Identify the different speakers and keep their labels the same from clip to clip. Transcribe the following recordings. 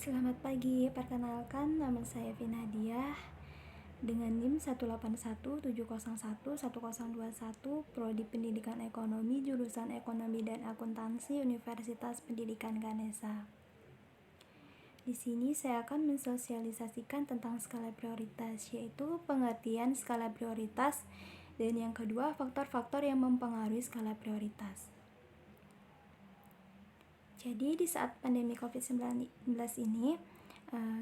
Speaker 1: Selamat pagi, perkenalkan nama saya Vinadiah dengan NIM 1817011011021, Prodi Pendidikan Ekonomi, jurusan Ekonomi dan Akuntansi, Universitas Pendidikan Ganesha. Di sini saya akan mensosialisasikan tentang skala prioritas, yaitu pengertian skala prioritas, dan yang kedua, faktor-faktor yang mempengaruhi skala prioritas. Jadi di saat pandemi COVID-19 ini,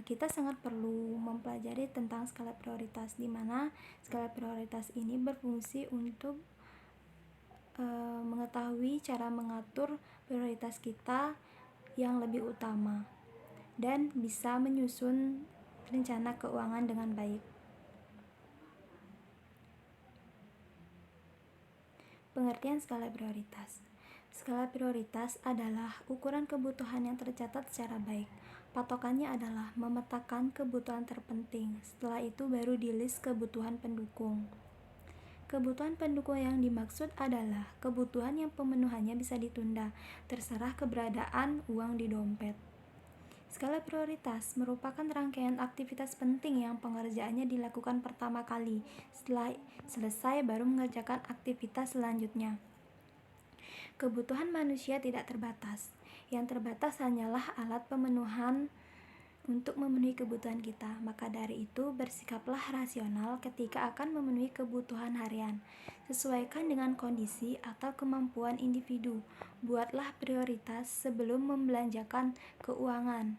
Speaker 1: kita sangat perlu mempelajari tentang skala prioritas, di mana skala prioritas ini berfungsi untuk mengetahui cara mengatur prioritas kita yang lebih utama dan bisa menyusun rencana keuangan dengan baik. Pengertian skala prioritas. Skala prioritas adalah ukuran kebutuhan yang tercatat secara baik. Patokannya adalah memetakan kebutuhan terpenting. Setelah itu baru di-list kebutuhan pendukung. Kebutuhan pendukung yang dimaksud adalah kebutuhan yang pemenuhannya bisa ditunda, terserah keberadaan uang di dompet. Skala prioritas merupakan rangkaian aktivitas penting yang pengerjaannya dilakukan pertama kali. Setelah selesai baru mengerjakan aktivitas selanjutnya. Kebutuhan manusia tidak terbatas. Yang terbatas hanyalah alat pemenuhan untuk memenuhi kebutuhan kita. Maka dari itu, bersikaplah rasional ketika akan memenuhi kebutuhan harian. Sesuaikan dengan kondisi atau kemampuan individu. Buatlah prioritas sebelum membelanjakan keuangan.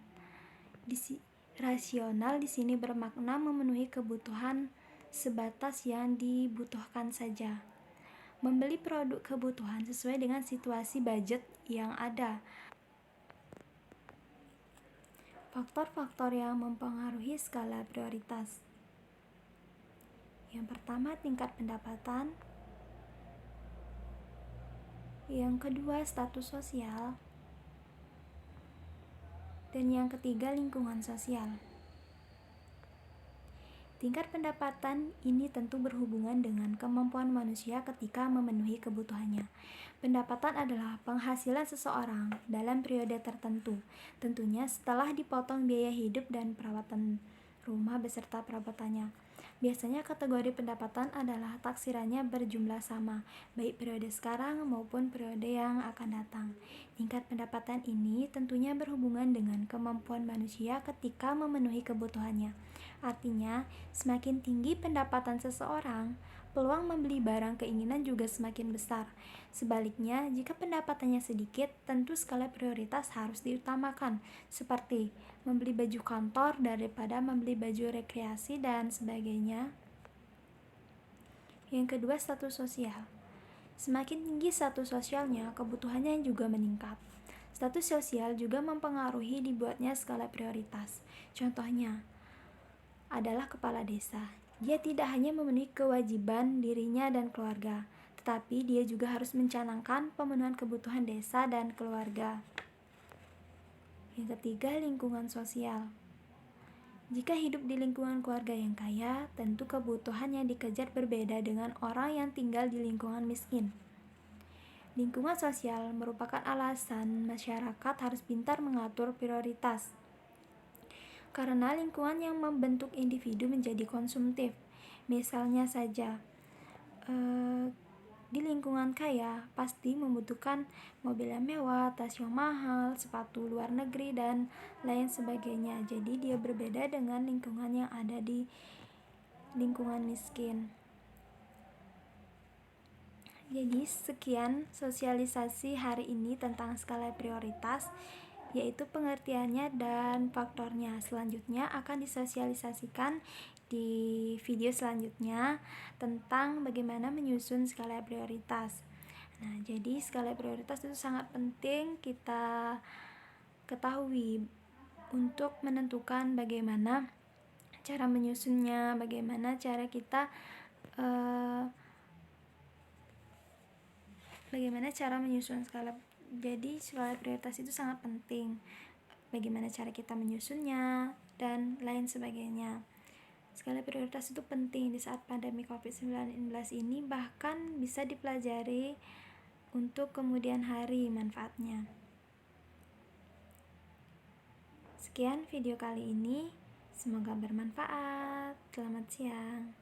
Speaker 1: Rasional di sini bermakna memenuhi kebutuhan sebatas yang dibutuhkan saja. Membeli produk kebutuhan sesuai dengan situasi budget yang ada. Faktor-faktor yang mempengaruhi skala prioritas. Yang pertama, tingkat pendapatan. Yang kedua, status sosial. Dan yang ketiga, lingkungan sosial. Tingkat pendapatan ini tentu berhubungan dengan kemampuan manusia ketika memenuhi kebutuhannya. Pendapatan adalah penghasilan seseorang dalam periode tertentu, tentunya setelah dipotong biaya hidup dan perawatan rumah beserta perabotannya. Biasanya kategori pendapatan adalah taksirannya berjumlah sama, baik periode sekarang maupun periode yang akan datang. Tingkat pendapatan ini tentunya berhubungan dengan kemampuan manusia ketika memenuhi kebutuhannya. Artinya, semakin tinggi pendapatan seseorang, peluang membeli barang keinginan juga semakin besar. Sebaliknya, jika pendapatannya sedikit, tentu skala prioritas harus diutamakan, seperti membeli baju kantor daripada membeli baju rekreasi dan sebagainya. Yang kedua, status sosial. Semakin tinggi status sosialnya, kebutuhannya juga meningkat. Status sosial juga mempengaruhi dibuatnya skala prioritas. Contohnya adalah kepala desa. Dia tidak hanya memenuhi kewajiban dirinya dan keluarga, tetapi dia juga harus mencanangkan pemenuhan kebutuhan desa dan keluarga. Yang ketiga, lingkungan sosial. Jika hidup di lingkungan keluarga yang kaya, tentu kebutuhan yang dikejar berbeda dengan orang yang tinggal di lingkungan miskin. Lingkungan sosial merupakan alasan masyarakat harus pintar mengatur prioritas. Karena lingkungan yang membentuk individu menjadi konsumtif. Misalnya saja, di lingkungan kaya pasti membutuhkan mobil yang mewah, tas yang mahal, sepatu luar negeri, dan lain sebagainya. Jadi dia berbeda dengan lingkungan yang ada di lingkungan miskin. Jadi sekian sosialisasi hari ini tentang skala prioritas, yaitu pengertiannya dan faktornya. Selanjutnya akan disosialisasikan di video selanjutnya tentang bagaimana menyusun skala prioritas. Nah, jadi skala prioritas itu sangat penting kita ketahui untuk menentukan bagaimana cara menyusunnya, bagaimana cara kita menyusun skala. Jadi skala prioritas itu sangat penting. Bagaimana cara kita menyusunnya dan lain sebagainya. Skala prioritas itu penting di saat pandemi COVID-19 ini, bahkan bisa dipelajari untuk kemudian hari manfaatnya. Sekian video kali ini, semoga bermanfaat. Selamat siang.